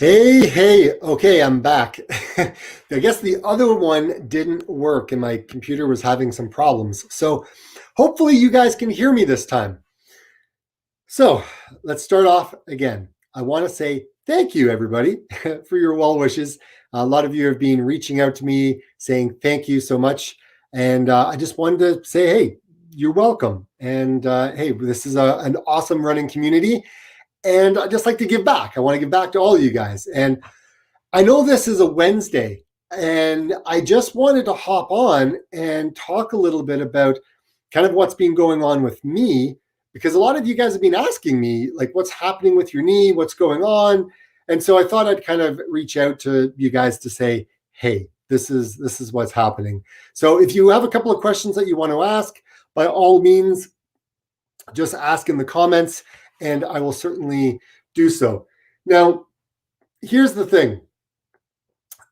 Hey, okay, I'm back. I guess the other one didn't work and my computer was having some problems. So hopefully you guys can hear me this time. So let's start off again. I want to say thank you, everybody, for your well wishes. A lot of you have been reaching out to me saying thank you so much. And I just wanted to say, hey, you're welcome. And hey, this is an awesome running community. And I just like to give back. I want to give back to all of you guys. And I know this is a Wednesday, and I just wanted to hop on and talk a little bit about kind of what's been going on with me, because a lot of you guys have been asking me, like, what's happening with your knee, what's going on. And so I thought I'd kind of reach out to you guys to say, hey, this is what's happening. So if you have a couple of questions that you want to ask, by all means, just ask in the comments, and I will certainly do so. Now, here's the thing.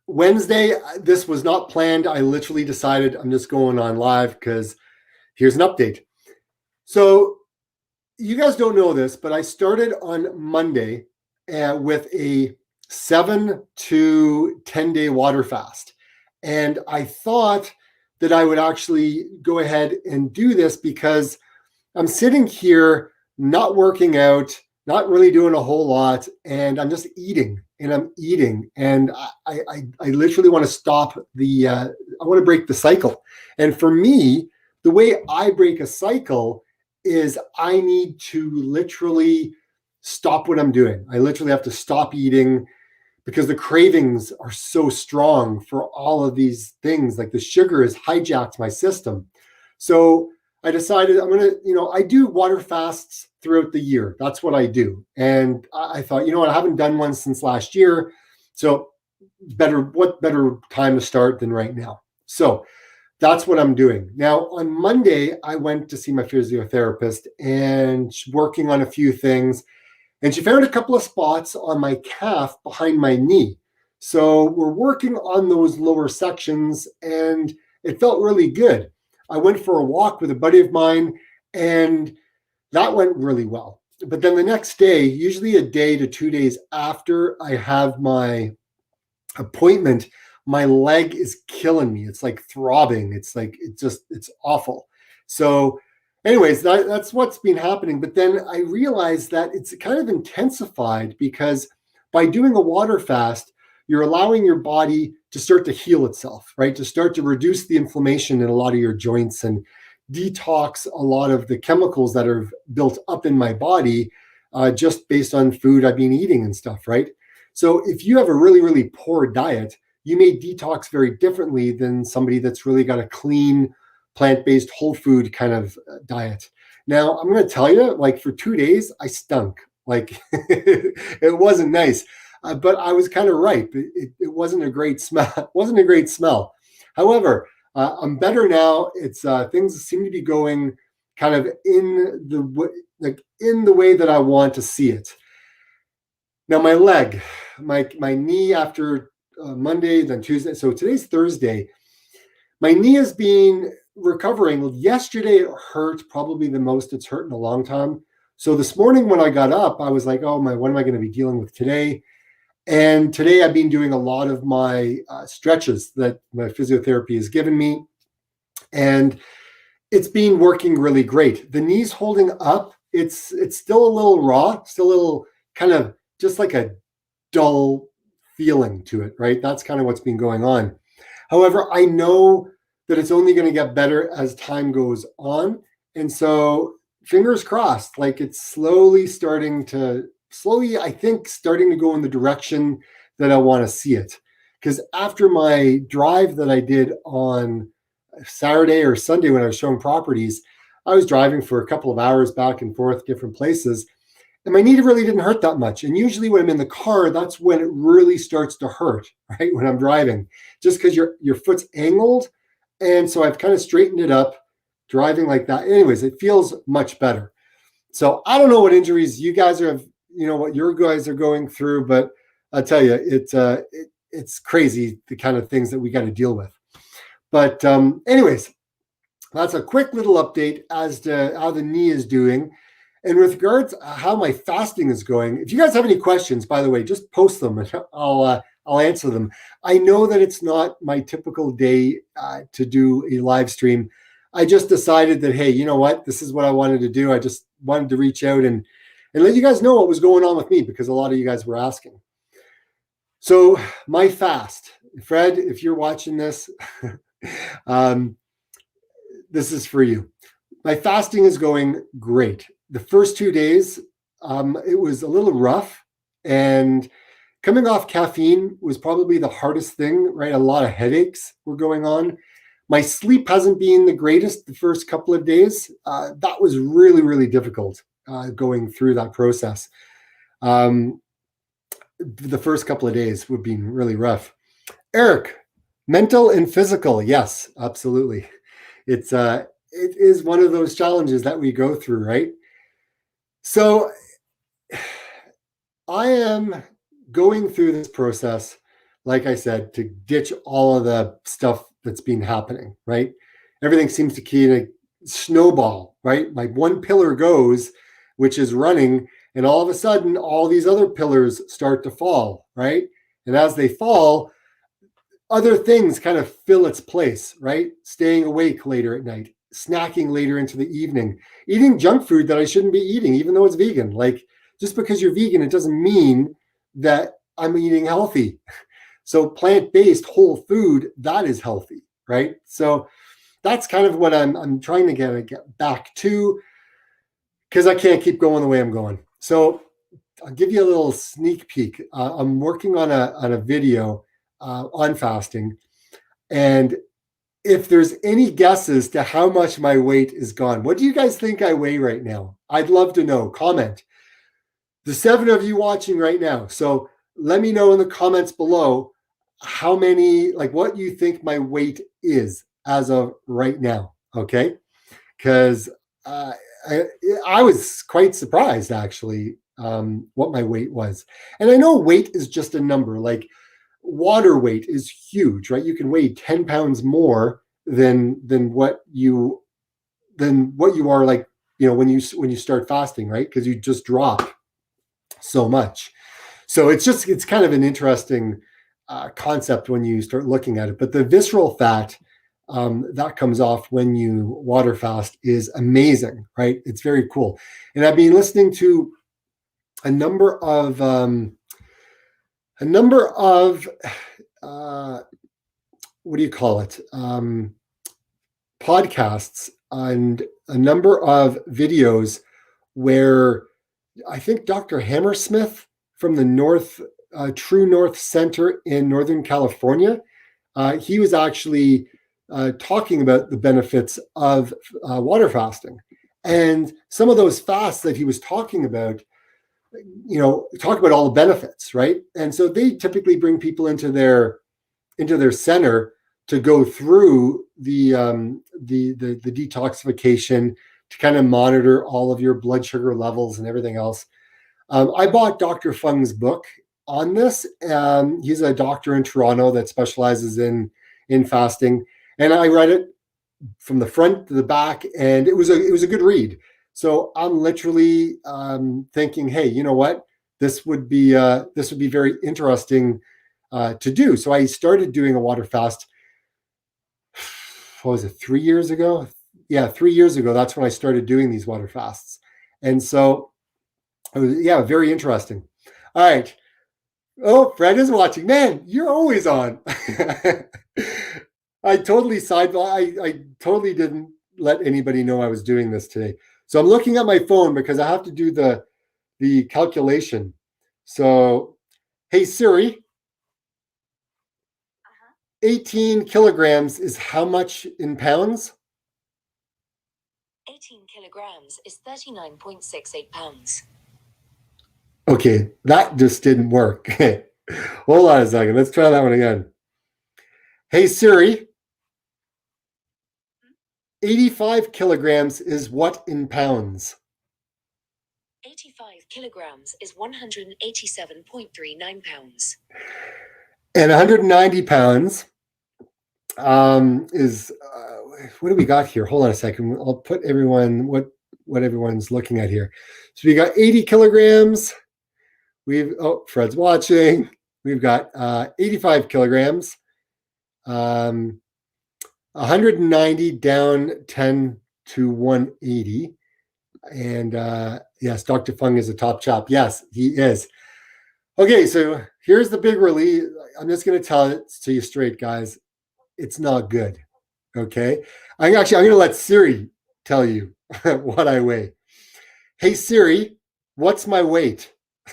Wednesday, this was not planned. I literally decided I'm just going on live because here's an update. So you guys don't know this, but I started on Monday with a 7 to 10 day water fast. And I thought that I would actually go ahead and do this because I'm sitting here not working out, not really doing a whole lot, and I'm just eating and I'm eating. And I literally want to stop I want to break the cycle. And for me, the way I break a cycle is I need to literally stop what I'm doing. I literally have to stop eating because the cravings are so strong for all of these things. Like the sugar has hijacked my system. So I decided I'm going to, I do water fasts throughout the year. That's what I do. And I thought, you know what, I haven't done one since last year. So what better time to start than right now? So that's what I'm doing. Now, on Monday, I went to see my physiotherapist and she's working on a few things. And she found a couple of spots on my calf behind my knee. So we're working on those lower sections and it felt really good. I went for a walk with a buddy of mine and that went really well. But then the next day, usually a day to 2 days after I have my appointment, my leg is killing me. It's like throbbing. It's awful. So anyways, that's what's been happening. But then I realized that it's kind of intensified because by doing a water fast, you're allowing your body to start to heal itself, right? To start to reduce the inflammation in a lot of your joints and detox a lot of the chemicals that are built up in my body just based on food I've been eating and stuff, right? So if you have a really, really poor diet, you may detox very differently than somebody that's really got a clean, plant-based, whole food kind of diet. Now, I'm going to tell you, like for 2 days, I stunk. Like it wasn't nice. But I was kind of right. It wasn't a great smell. It wasn't a great smell. However, I'm better now. It's things seem to be going kind of in the way that I want to see it. Now, my leg, my knee after Monday, then Tuesday. So today's Thursday. My knee has been recovering. Yesterday it hurt probably the most it's hurt in a long time. So this morning when I got up, I was like, oh my, what am I going to be dealing with today? And today I've been doing a lot of my stretches that my physiotherapy has given me. And it's been working really great. The knee's holding up. It's still a little raw, still a little kind of just like a dull feeling to it, right? That's kind of what's been going on. However, I know that it's only going to get better as time goes on. And so fingers crossed, like it's slowly, I think, starting to go in the direction that I want to see it. Because after my drive that I did on Saturday or Sunday when I was showing properties, I was driving for a couple of hours back and forth, different places. And my knee really didn't hurt that much. And usually when I'm in the car, that's when it really starts to hurt, right? When I'm driving, just because your foot's angled. And so I've kind of straightened it up, driving like that. Anyways, it feels much better. So I don't know what injuries you guys have, what your guys are going through, but I'll tell you, it's crazy, the kind of things that we got to deal with. But anyways, that's a quick little update as to how the knee is doing. And with regards to how my fasting is going, if you guys have any questions, by the way, just post them and I'll answer them. I know that it's not my typical day to do a live stream. I just decided that, hey, you know what? This is what I wanted to do. I just wanted to reach out and let you guys know what was going on with me, because a lot of you guys were asking. So my fast, Fred, if you're watching this, this is for you. My fasting is going great. The first 2 days, it was a little rough, and coming off caffeine was probably the hardest thing, right? A lot of headaches were going on. My sleep hasn't been the greatest the first couple of days. That was really, really difficult going through that process. The first couple of days would be really rough. Eric, mental and physical. Yes, absolutely. It is one of those challenges that we go through, right? So I am going through this process, like I said, to ditch all of the stuff that's been happening, right? Everything seems to kind of snowball, right? Like one pillar goes, which is running, and all of a sudden, all these other pillars start to fall, right? And as they fall, other things kind of fill its place, right? Staying awake later at night, snacking later into the evening, eating junk food that I shouldn't be eating, even though it's vegan. Like, just because you're vegan, it doesn't mean that I'm eating healthy. So plant-based whole food, that is healthy, right? So that's kind of what I'm trying to get back to, because I can't keep going the way I'm going. So I'll give you a little sneak peek. I'm working on a video on fasting, and if there's any guesses to how much my weight is gone, what do you guys think I weigh right now? I'd love to know. Comment. The 7 of you watching right now. So let me know in the comments below how many, like what you think my weight is as of right now. Okay. Because I was quite surprised, actually, what my weight was. And I know weight is just a number. Like, water weight is huge, right? You can weigh 10 pounds more than what you are, like, when you start fasting, right? Because you just drop so much. So it's kind of an interesting concept when you start looking at it. But the visceral fat that comes off when you water fast is amazing, right? It's very cool. And I've been listening to a number of what do you call it? Podcasts and a number of videos where I think Dr. Hammersmith from the True North Center in Northern California, he was actually talking about the benefits of water fasting. And some of those fasts that he was talking about, talk about all the benefits, right? And so they typically bring people into their center to go through the detoxification, to kind of monitor all of your blood sugar levels and everything else. I bought Dr. Fung's book on this. He's a doctor in Toronto that specializes in fasting, and I read it from the front to the back, and it was a good read. So I'm literally thinking, hey, you know what? This would be very interesting to do. So I started doing a water fast. What was it? 3 years ago? Yeah, 3 years ago. That's when I started doing these water fasts, and so it was, very interesting. All right. Oh, Fred is watching. Man, you're always on. I totally I totally didn't let anybody know I was doing this today. So I'm looking at my phone because I have to do the calculation. So, hey Siri, 18 kilograms is how much in pounds? 18 kilograms is 39.68 pounds. Okay, that just didn't work. Hold on a second. Let's try that one again. Hey Siri, 85 kilograms is what in pounds? 85 kilograms is 187.39 pounds. And 190 pounds is, what do we got here? Hold on a second. I'll put everyone, what what everyone's looking at here. So we got 80 kilograms. Fred's watching. We've got 85 kilograms. 190 down 10 to 180. And yes, Dr. Fung is a top chop. Yes, he is. Okay, so here's the big relief. I'm just going to tell it to you straight, guys. It's not good. Okay. I'm going to let Siri tell you what I weigh. Hey, Siri, what's my weight? I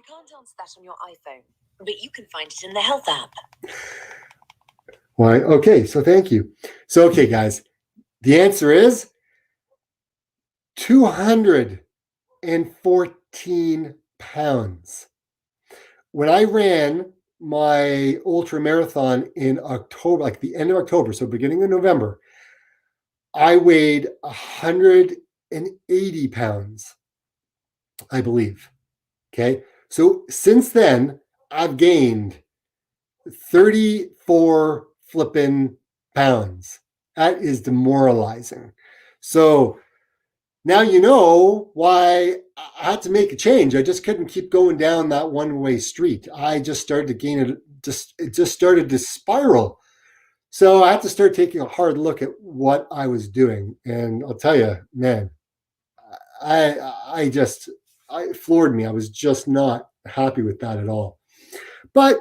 can't answer that on your iPhone, but you can find it in the health app. Why? Okay, so thank you. So, okay, guys, the answer is 214 pounds. When I ran my ultra marathon in October, like the end of October, so beginning of November, I weighed 180 pounds, I believe. Okay. So since then, I've gained 34 flipping pounds. That is demoralizing. So now you know why I had to make a change. I just couldn't keep going down that one-way street. I just started to gain it. It just started to spiral. So I had to start taking a hard look at what I was doing. And I'll tell you, man, it floored me. I was just not happy with that at all. But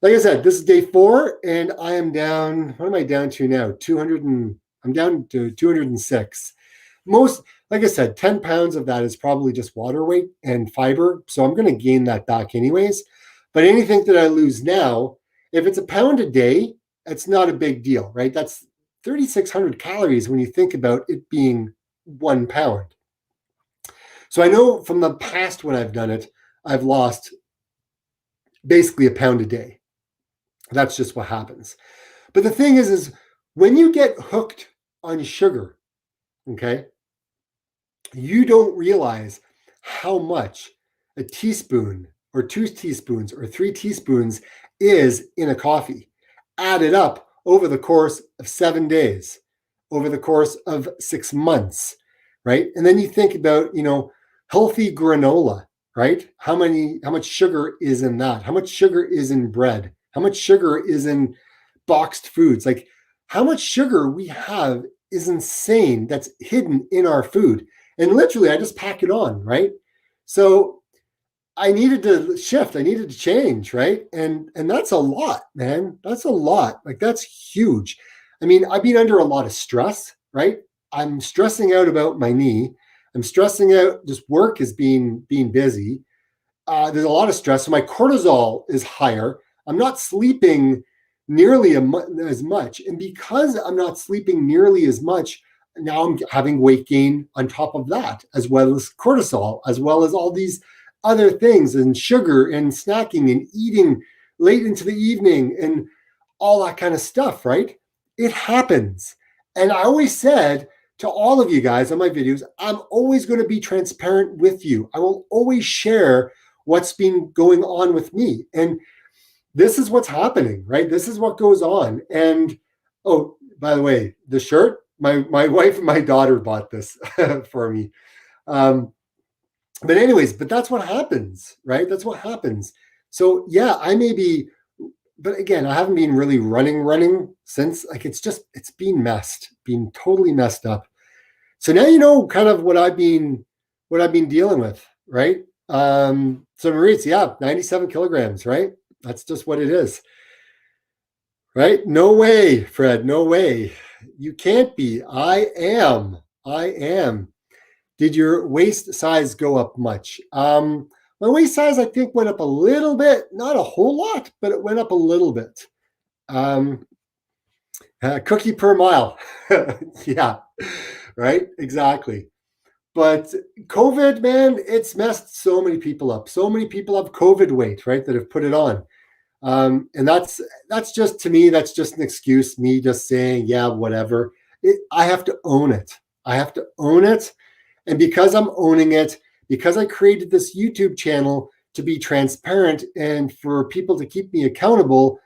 like I said, this is day 4, and I am down. What am I down to now? 200 and I'm down to 206. Like I said, 10 pounds of that is probably just water weight and fiber. So I'm going to gain that back anyways. But anything that I lose now, if it's a pound a day, it's not a big deal, right? That's 3,600 calories when you think about it being 1 pound. So I know from the past when I've done it, I've lost basically a pound a day. That's just what happens. But the thing is when you get hooked on sugar, okay, you don't realize how much a teaspoon or 2 teaspoons or 3 teaspoons is in a coffee, added up over the course of 7 days, over the course of 6 months, right? And then you think about, healthy granola, right? How much sugar is in that? How much sugar is in bread? How much sugar is in boxed foods? Like how much sugar we have is insane. That's hidden in our food. And literally I just pack it on, right? So I needed to shift. I needed to change, right? And that's a lot, man. That's a lot. Like that's huge. I mean, I've been under a lot of stress, right? I'm stressing out about my knee. I'm stressing out. Just work is being busy. There's a lot of stress. So my cortisol is higher. I'm not sleeping nearly as much. And because I'm not sleeping nearly as much, now I'm having weight gain on top of that, as well as cortisol, as well as all these other things and sugar and snacking and eating late into the evening and all that kind of stuff, right? It happens. And I always said to all of you guys on my videos, I'm always going to be transparent with you. I will always share what's been going on with me. And this is what's happening, right? This is what goes on. And oh, by the way, the shirt, my wife and my daughter bought this for me. But anyways, but that's what happens, right? That's what happens. So yeah, I may be, but again, I haven't been really running since. Like it's been been totally messed up. So now you know kind of what I've been dealing with, right? So Maurice, yeah, 97 kilograms, right? That's just what it is, right? No way, Fred, no way. You can't be. I am. Did your waist size go up much? My waist size, I think, went up a little bit, not a whole lot, but it went up a little bit. Cookie per mile. Yeah, right, exactly. But COVID, man, it's messed so many people up. So many people have COVID weight, right, that have put it on. And that's just, to me, that's just an excuse, me just saying, yeah, whatever. I have to own it. I have to own it. And because I'm owning it, because I created this YouTube channel to be transparent and for people to keep me accountable,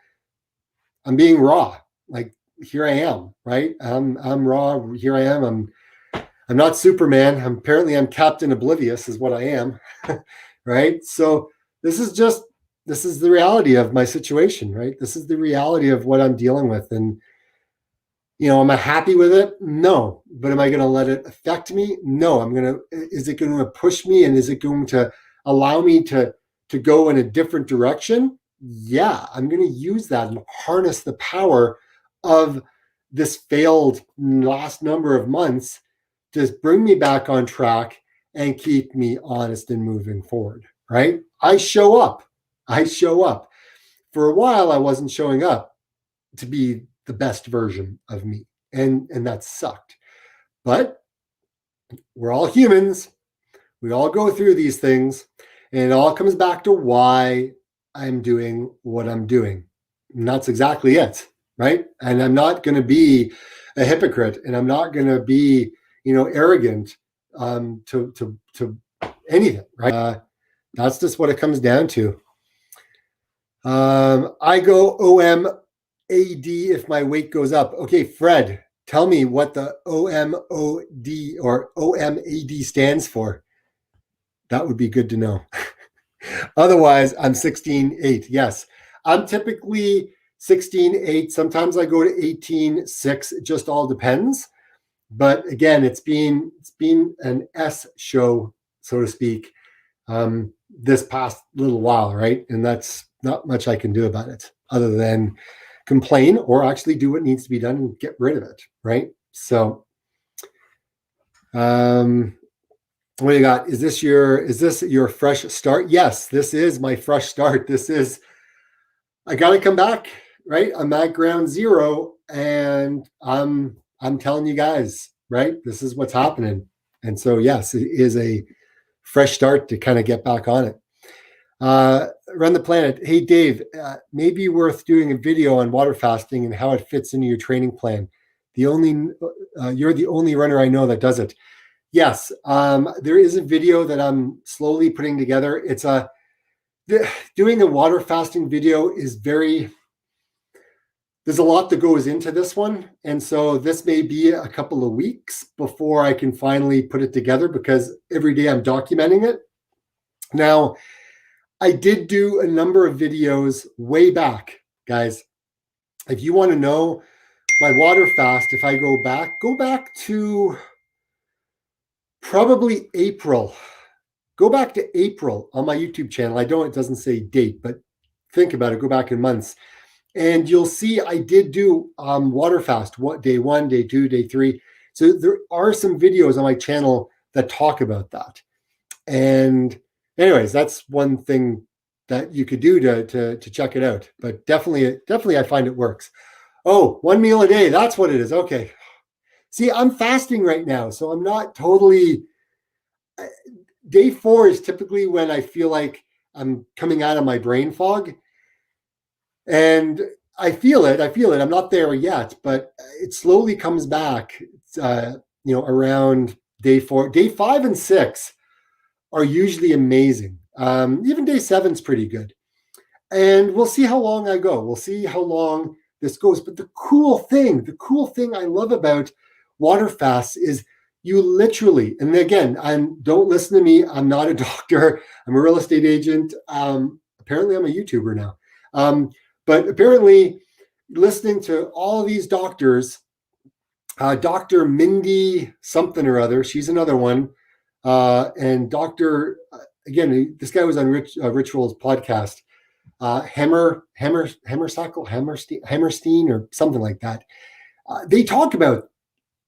I'm being raw. Like here I am, right? I'm raw. Here I am. I'm not Superman. I'm Captain Oblivious is what I am. Right? So this is the reality of my situation, right? This is the reality of what I'm dealing with. And, am I happy with it? No. But am I going to let it affect me? No. Is it going to push me, and is it going to allow me to go in a different direction? Yeah, I'm going to use that and harness the power of this failed last number of months to bring me back on track and keep me honest and moving forward, right? I show up. For a while, I wasn't showing up to be the best version of me. And that sucked. But we're all humans. We all go through these things. And it all comes back to why I'm doing what I'm doing. And that's exactly it, right? And I'm not going to be a hypocrite, and I'm not going to be, arrogant to anything, right? That's just what it comes down to. I go OMAD if my weight goes up. Okay, Fred, tell me what the OMOD or OMAD stands for. That would be good to know. Otherwise, I'm 16.8. Yes, I'm typically 16.8. Sometimes I go to 18.6. It just all depends. But again, it's been an S show, so to speak, this past little while, right? And that's not much I can do about it other than complain or actually do what needs to be done and get rid of it, right? So, what do you got? Is this your fresh start? Yes, this is my fresh start. I got to come back, right? I'm at ground zero, and I'm telling you guys, right? This is what's happening. And so, yes, it is a fresh start to kind of get back on it. Run the Planet. Hey, Dave, maybe worth doing a video on water fasting and how it fits into your training plan. You're the only runner I know that does it. Yes, there is a video that I'm slowly putting together. Doing a water fasting video is there's a lot that goes into this one. And so this may be a couple of weeks before I can finally put it together, because every day I'm documenting it. Now, I did do a number of videos way back, guys. If you want to know my water fast, if I go back to probably April. Go back to April on my YouTube channel. It doesn't say date, but think about it. Go back in months. And you'll see I did do water fast, day 1, day 2, day 3. So there are some videos on my channel that talk about that. And anyways, that's one thing that you could do to check it out. But definitely I find it works. Oh, 1 meal a day. That's what it is. Okay. See, I'm fasting right now, so I'm not totally. Day 4 is typically when I feel like I'm coming out of my brain fog. And I feel it. I'm not there yet, but it slowly comes back, around day 4. Day 5 and 6 are usually amazing. Even day 7 is pretty good. And we'll see how long I go. We'll see how long this goes. But the cool thing I love about water fasts is you literally, and again, don't listen to me. I'm not a doctor. I'm a real estate agent. Apparently I'm a YouTuber now. But apparently listening to all of these doctors, Dr. Mindy something or other, she's another one. And Dr. Again, this guy was on Ritual's podcast, Hammerstein or something like that. They talk about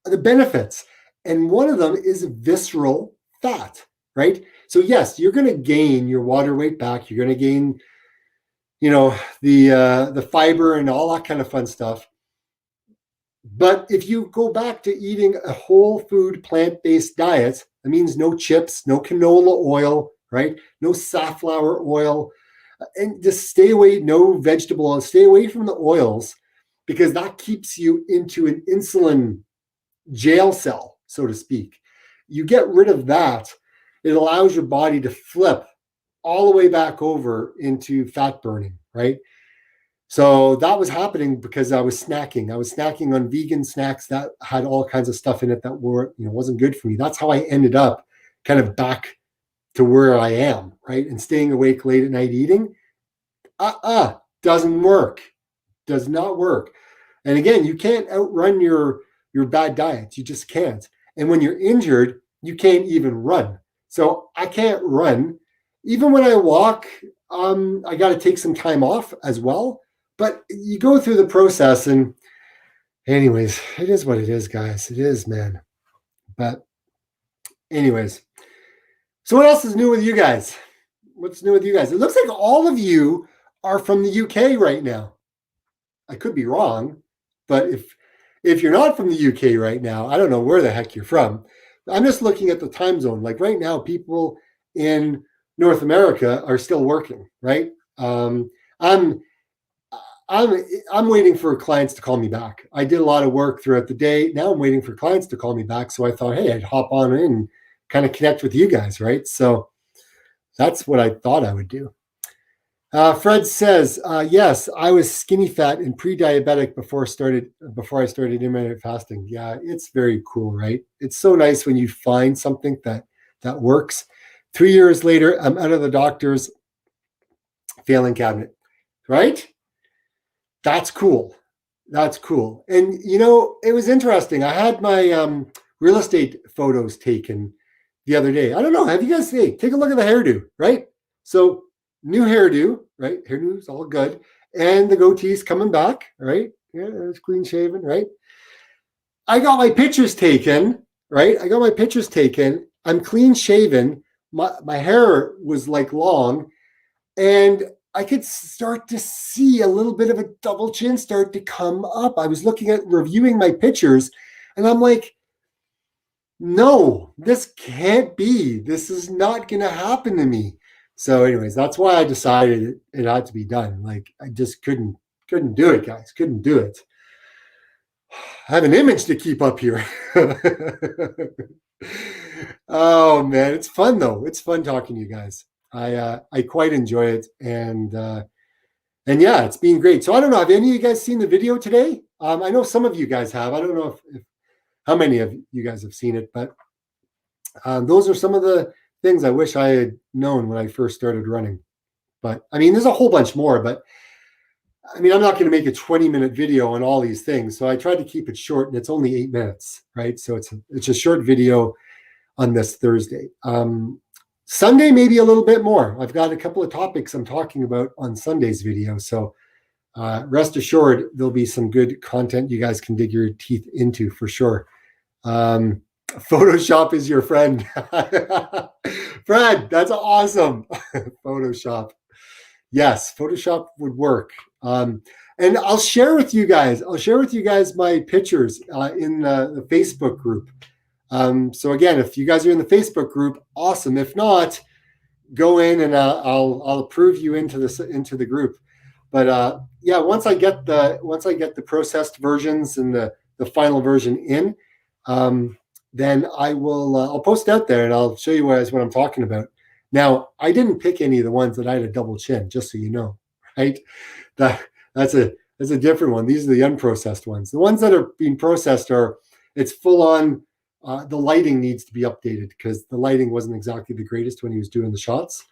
the benefits. And one of them is visceral fat, right? So yes, you're going to gain your water weight back. You're going to gain, the fiber and all that kind of fun stuff. But if you go back to eating a whole food plant-based diet, that means no chips, no canola oil, right? No safflower oil, and just stay away, no vegetable oil, stay away from the oils, because that keeps you into an insulin jail cell, so to speak. You get rid of that, it allows your body to flip all the way back over into fat burning, right? So that was happening because I was snacking. I was snacking on vegan snacks that had all kinds of stuff in it that wasn't good for me. That's how I ended up kind of back to where I am, right? And staying awake late at night eating, doesn't work. Does not work. And again, you can't outrun your bad diets. You just can't. And when you're injured, you can't even run. So I can't run. Even when I walk, I got to take some time off as well. But you go through the process, and anyways, it is what it is, guys. It is, man. But anyways, so what else is new with you guys? What's new with you guys? It looks like all of you are from the UK right now. I could be wrong, but if you're not from the UK right now, I don't know where the heck you're from. I'm just looking at the time zone. Like right now, people in North America are still working, right? I'm waiting for clients to call me back. I did a lot of work throughout the day. Now I'm waiting for clients to call me back. So I thought, hey, I'd hop on in and kind of connect with you guys, right? So that's what I thought I would do. Fred says, yes, I was skinny fat and pre-diabetic before I started intermittent fasting. Yeah, it's very cool, right? It's so nice when you find something that works. 3 years later, I'm out of the doctor's failing cabinet, right? That's cool. That's cool. And it was interesting. I had my real estate photos taken the other day. I don't know. Have you guys take a look at the hairdo, right? So new hairdo, right? Hairdo's all good. And the goatee's coming back, right? Yeah, it's clean shaven, right? I got my pictures taken, right? I'm clean shaven. My hair was like long, and I could start to see a little bit of a double chin start to come up. I was reviewing my pictures, and I'm like, no, this can't be. This is not going to happen to me. So anyways, that's why I decided it had to be done. Like I just couldn't do it, guys. Couldn't do it. I have an image to keep up here. Oh man, it's fun though. It's fun talking to you guys. I quite enjoy it, and yeah, it's been great. So I don't know. Have any of you guys seen the video today? I know some of you guys have. I don't know if how many of you guys have seen it, but those are some of the things I wish I had known when I first started running. But I mean, there's a whole bunch more, but I mean, I'm not going to make a 20-minute video on all these things. So I tried to keep it short, and it's only 8 minutes, right? So it's a short video on this Thursday. Sunday, maybe a little bit more. I've got a couple of topics I'm talking about on Sunday's video. So rest assured, there'll be some good content you guys can dig your teeth into for sure. Photoshop is your friend. Fred, that's awesome. Photoshop. Yes, Photoshop would work. And I'll share with you guys my pictures in the Facebook group. So again, if you guys are in the Facebook group, awesome. If not, go in and I'll approve you into the group. But yeah, once I get the processed versions and the final version in, then I'll post it out there and I'll show you guys what I'm talking about. Now, I didn't pick any of the ones that I had a double chin, just so you know, right? That's a different one. These are the unprocessed ones. The ones that are being processed it's full on. The lighting needs to be updated because the lighting wasn't exactly the greatest when he was doing the shots.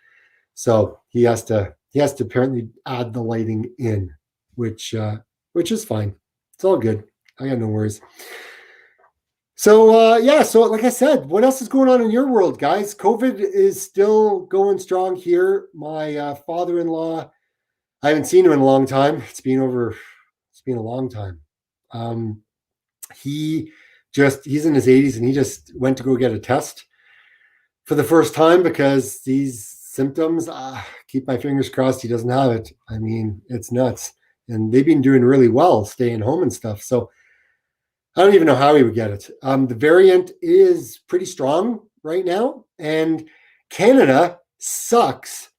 So he has to apparently add the lighting in, which is fine. It's all good. I got no worries. So yeah, so like I said, what else is going on in your world, guys? COVID is still going strong here. My father-in-law, I haven't seen him in a long time. It's been a long time. He's in his 80s, and he just went to go get a test for the first time because these symptoms, keep my fingers crossed he doesn't have it. I mean, it's nuts. And they've been doing really well staying home and stuff. So I don't even know how he would get it. The variant is pretty strong right now, and Canada sucks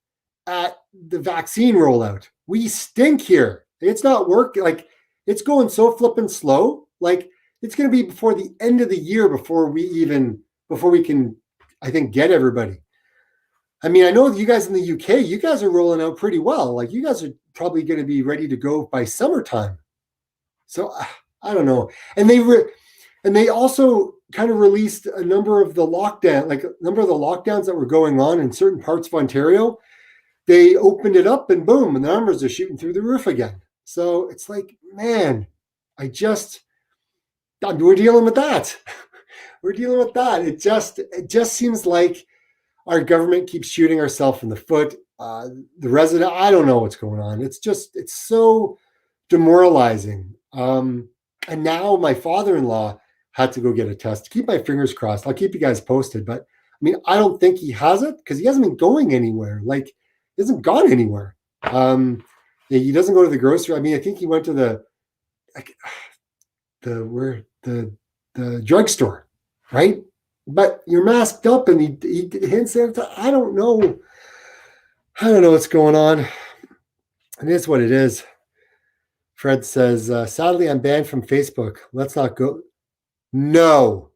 at the vaccine rollout. We stink here. It's not working. Like, it's going so flippin' slow. Like, it's going to be before the end of the year before we can, I think, get everybody. I mean, I know you guys in the UK, you guys are rolling out pretty well. Like you guys are probably going to be ready to go by summertime. So I don't know. And they also kind of released a number of the lockdowns that were going on in certain parts of Ontario. They opened it up and boom, and the numbers are shooting through the roof again. So it's like, man, we're dealing with that. We're dealing with that. It just seems like our government keeps shooting ourselves in the foot. The resident, I don't know what's going on. It's so demoralizing. And now my father-in-law had to go get a test. Keep my fingers crossed. I'll keep you guys posted. But I mean, I don't think he has it because he hasn't been going anywhere. Like, he hasn't gone anywhere. He doesn't go to the grocery. I mean, I think he went to the drugstore, right? But you're masked up, and he hints at. I don't know what's going on. It is what it is. Fred says, sadly, I'm banned from Facebook. Let's not go. No.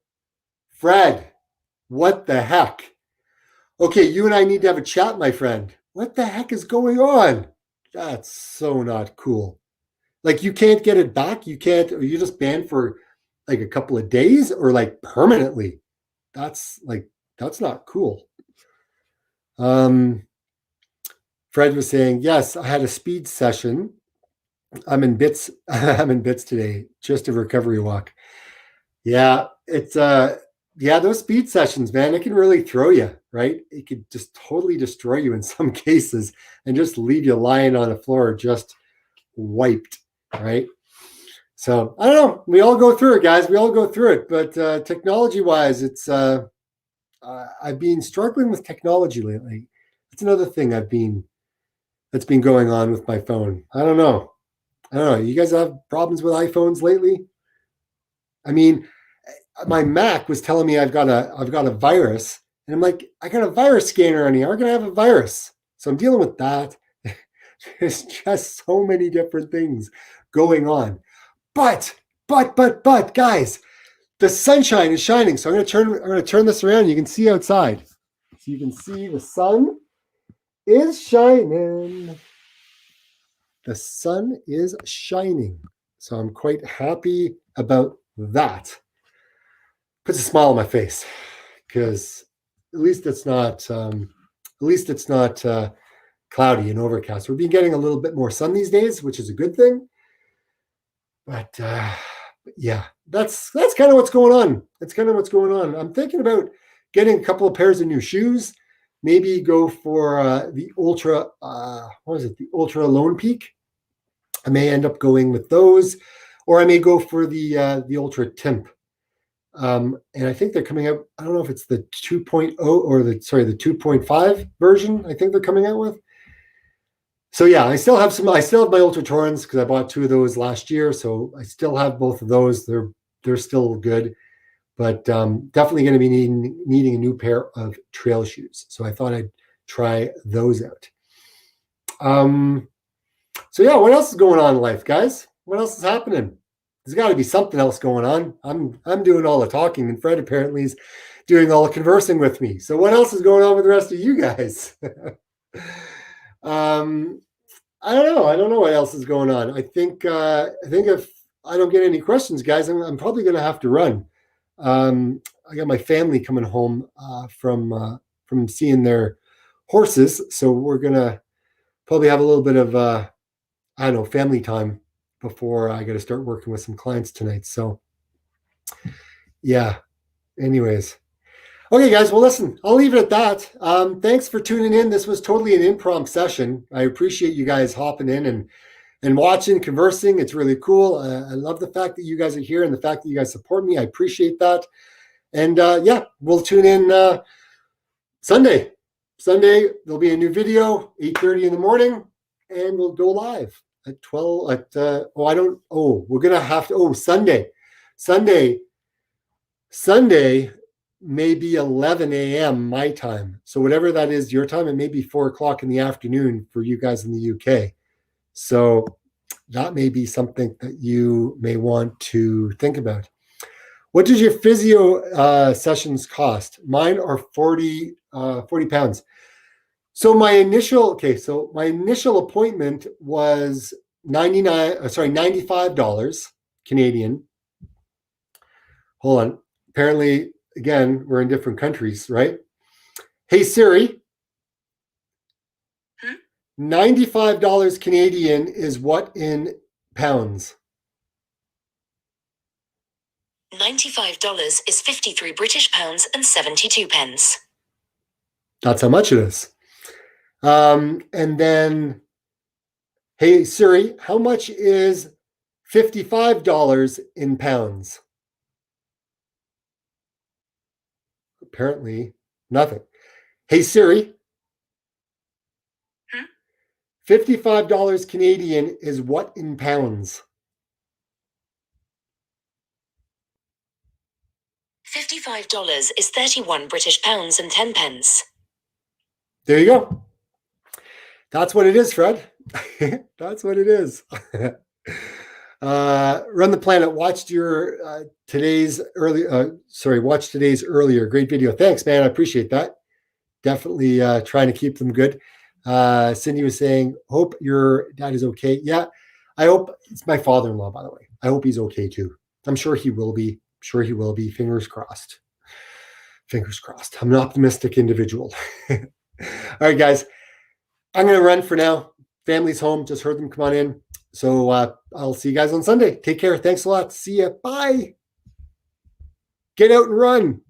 Fred, what the heck? Okay, you and I need to have a chat, my friend. What the heck is going on? That's so not cool. Like, you can't get it back? You can't, or you just banned for like a couple of days or like permanently? That's not cool. Fred was saying, yes, I had a speed session. I'm in bits. I'm in bits today. Just a recovery walk. Yeah, it's those speed sessions, man, it can really throw you, right? It could just totally destroy you in some cases and just leave you lying on the floor, just wiped, right? So I don't know. We all go through it, guys. We all go through it. But technology-wise, it's I've been struggling with technology lately. That's another thing that's been going on with my phone. I don't know. You guys have problems with iPhones lately? I mean, my Mac was telling me I've got a virus, and I'm like, I got a virus scanner on here. I'm gonna have a virus, so I'm dealing with that. There's just so many different things going on, but guys, the sunshine is shining. So I'm gonna turn this around. You can see outside, so you can see the sun is shining. The sun is shining, so I'm quite happy about that. Puts a smile on my face because at least it's not cloudy and overcast. We've been getting a little bit more sun these days, which is a good thing. But yeah, that's kind of what's going on. That's kind of what's going on. I'm thinking about getting a couple of pairs of new shoes. Maybe go for the Ultra. The Ultra Lone Peak. I may end up going with those, or I may go for the Ultra Timp. And I think they're coming out. I don't know if it's the 2.0 or the 2.5 version. I think they're coming out with. So yeah, I still have my Ultra Torrens because I bought 2 of those last year. So I still have both of those. They're still good, but definitely going to be needing a new pair of trail shoes. So I thought I'd try those out. So yeah, what else is going on in life, guys? What else is happening? There's got to be something else going on. I'm doing all the talking, and Fred apparently is doing all the conversing with me. So what else is going on with the rest of you guys? I don't know. I don't know what else is going on. I think if I don't get any questions, guys, I'm probably going to have to run. I got my family coming home from seeing their horses, so we're gonna probably have a little bit of family time before I got to start working with some clients tonight. So yeah. Anyways. Okay, guys. Well, listen, I'll leave it at that. Thanks for tuning in. This was totally an impromptu session. I appreciate you guys hopping in and watching, conversing. It's really cool. I love the fact that you guys are here and the fact that you guys support me. I appreciate that. And yeah, we'll tune in Sunday. Sunday, there'll be a new video, 8:30 in the morning, and we'll go live at 12. We're going to have to, Sunday may be 11 a.m. my time. So whatever that is your time, it may be 4 o'clock in the afternoon for you guys in the UK. So that may be something that you may want to think about. What does your physio sessions cost? Mine are 40 pounds. So my initial appointment was $95 Canadian. Hold on. Apparently, again, we're in different countries, right? Hey Siri. $95 Canadian is what in pounds? $95 is 53 British pounds and 72 pence. That's how much it is. And then, hey Siri, how much is $55 in pounds? Apparently, nothing. Hey Siri, $55 Canadian is what in pounds? $55 is 31 British pounds and 10 pence. There you go. That's what it is, Fred. That's what it is. Run the Planet. Watched your today's earlier. Great video. Thanks, man. I appreciate that. Definitely trying to keep them good. Cindy was saying, hope your dad is okay. Yeah, I hope. It's my father-in-law, by the way. I hope he's okay too. I'm sure he will be. Fingers crossed. Fingers crossed. I'm an optimistic individual. All right, guys. I'm going to run for now. Family's home. Just heard them come on in. So I'll see you guys on Sunday. Take care. Thanks a lot. See ya. Bye. Get out and run.